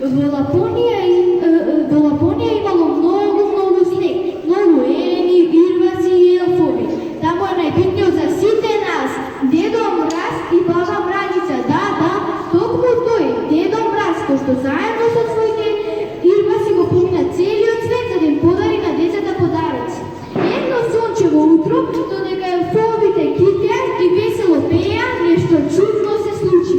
Во Лапонија имало многу снег, многу елени, ирваци и елфови. Таму е најбитниот за сите нас, Дедо Мраз и Баба Мраница. Да, токму тој, Дедо Мраз, кој што заедно со своите ирваци го помина целиот свет за да им подари на децата подароци. Едно сончево утро, додека елфовите китеат и весело пееа, нешто чудно се случи.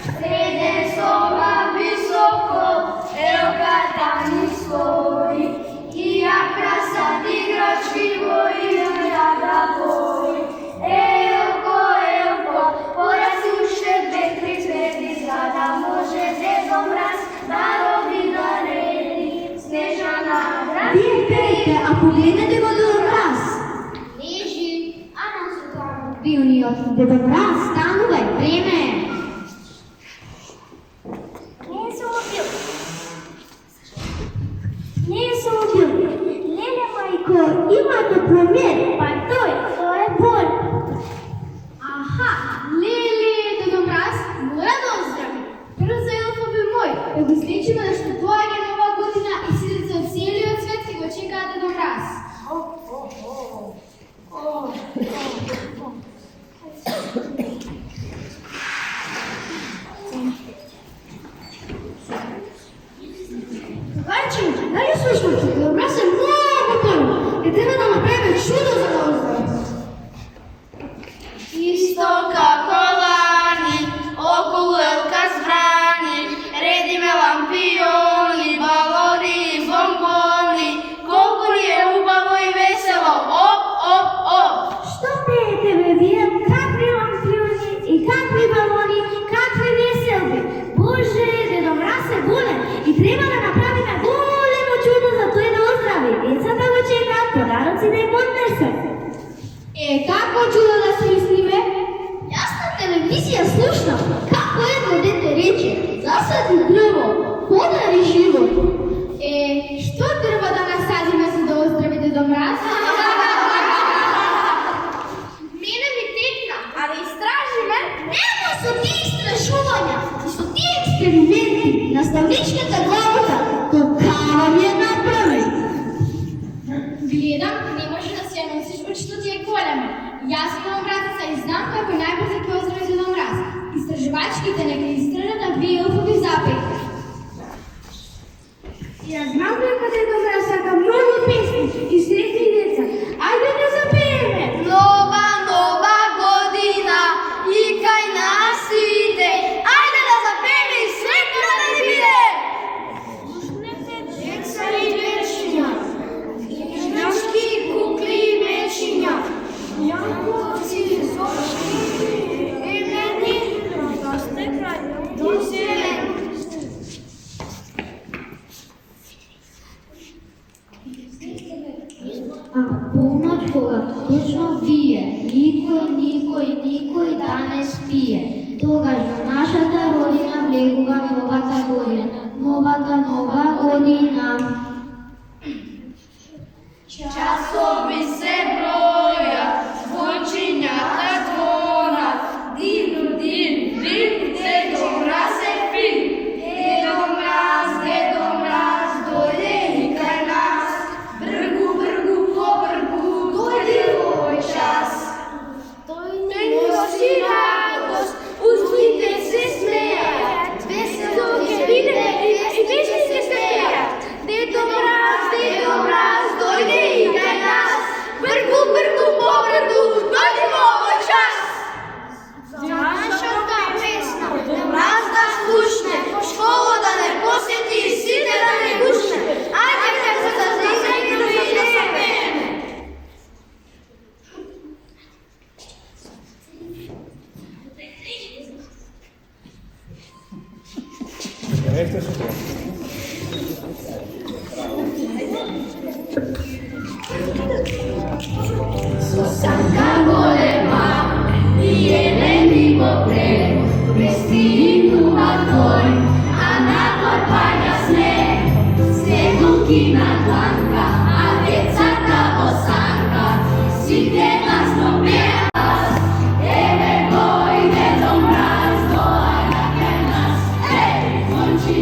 Srede soba visoko, elka tam stoji, i jak sad igrački vojno jaga boji. Elko, poraz uše dve, tri zvijezdi, sada može Dedo Mraz da robi naredi, Snežana Mraz. Вие пеете, а погледнете го Дедо Мраз. Niži, a nam su tamo. Билниот Дедо Мраз, станувај, време е. Не съм убил. Леле, майко, има проблем. Па той е боль. Аха, леле, Дедо Мраз, мора да оздрави. Брзо, елфови мој, да го сличиме да што доаѓа нова година и сите од целиот свет ќе го чекаат Дедо Мраз. Варчи, дали слушаш, че Дедо Мраз е много болен и треба да направиме чудо за да оздрави. Isto kako lani, okolo elka zbrani, redime lampioni, baloni i bomboni, koliko li je ubavo i veselo, op. Što pijete bе вие? Какви лампиони и какви балони, какви веселби? Боже, Дедо Мраз е болен и треба да направиме големо чудо за тој да оздрави. Децата го чекаат, подароци да им однесе. Како чудо да смислиме? Јас на телевизија слушнав како едно дете рече: Засади дрво, подари живот. Што треба да насадиме за да оздрави Дедо Мраз? Мене ми текна, а да истражиме? Нема со тие истражувања и со тие експерименти, наставничката главата, какава ми е направи. Гледам, не може да се носиш очито ти е голема. Јас имам братица и знам како најбрзо ќе оздрави Дедо Мраз. Истражувачките нека истражат, а вие елфови запејте. Јас знам дека Дедо Мраз сака многу песни и среќни деца. Ајде да запееме! Nova godina i kaj nas ide. Ajde da zapeme i sretno da ne bide. Deca i dečinja, igrački kukli i mečinja, jankovci, zočki, imeni, da ste kraj, do zeleni. А помнат кога точно вие, никој да не спие. Тогаш во нашата родина влегува новата година. Časovi se broja, zvončinjaka zvona, din, Dedo Mraz se fin. Dedo Mraz, dojde i kraj nas, brgu, po brgu, dojde ovoj čas. Nosi radost, uzmite se smejat, veselo će vide i više se smejat. Dedo Mraz, dojde i kraj nas, brgu, po brgu, dojde ovoj čas. Našata pesna, Mraz da slušne, školu da ne posjeti, site da ne gušne. Ajde kad se zaznajemo i da se pene. Rechter is het. Susanka golema, i jeleni popre, vestinu atoj, a na korpanja sneg, snegukina dlanka, a decata osanka, site glasno peva, Dedo Mraz, doaja kraj nas, hej, zvonči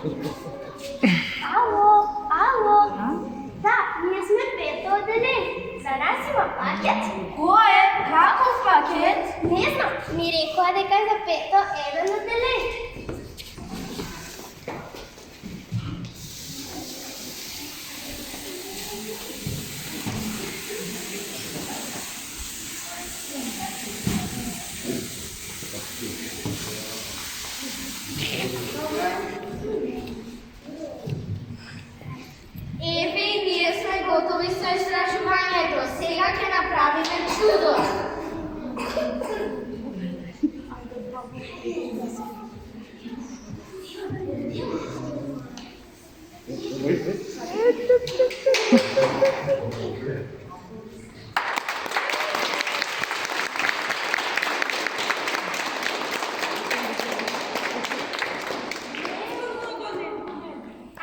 Алло, алло. Da, mi sme Peto Deli. Za nas ima paket? Koje? Kakov paket? Ne znam, mi rekla da je za Peto eno na Deli. Evi, ние сме готови с изражуването. Сега ќе направиме чудо.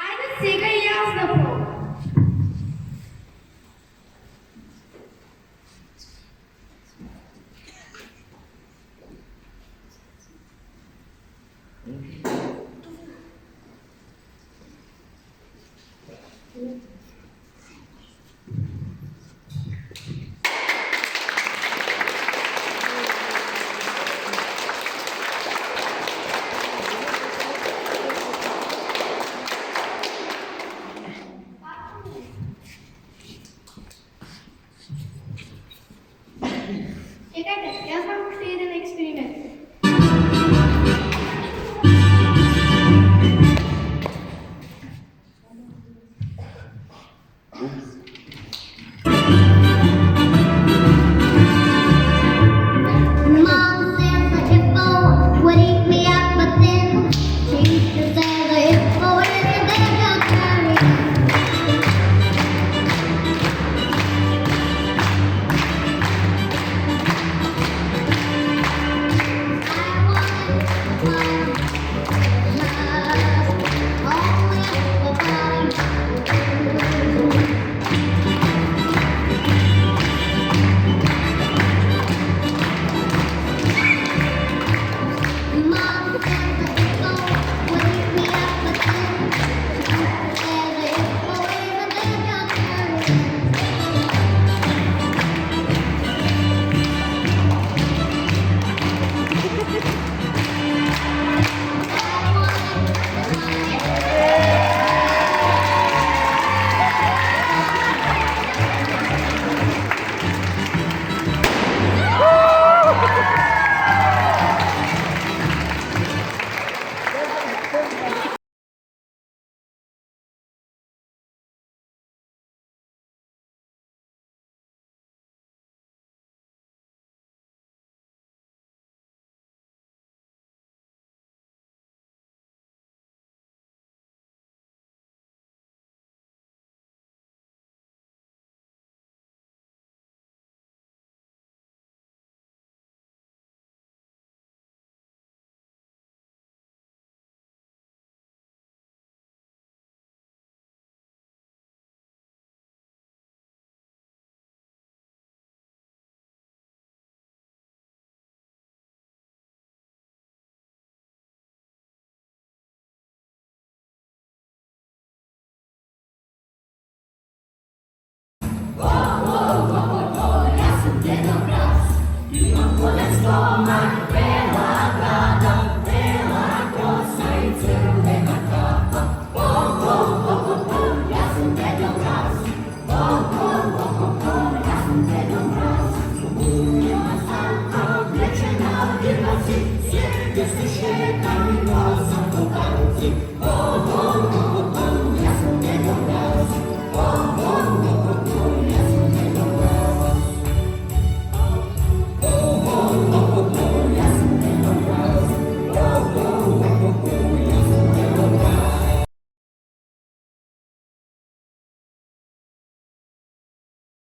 Ajde сега и аз да пробвам. Чекайте, јас знам уште еден експеримент. Mom says the hippo would eat me up, but then teacher says the hippo isn't there to carry. I wanted Mom said the hippo would eat me up, but then teacher said the hippo isn't there to carry. Jesteś świetna i razem do walki.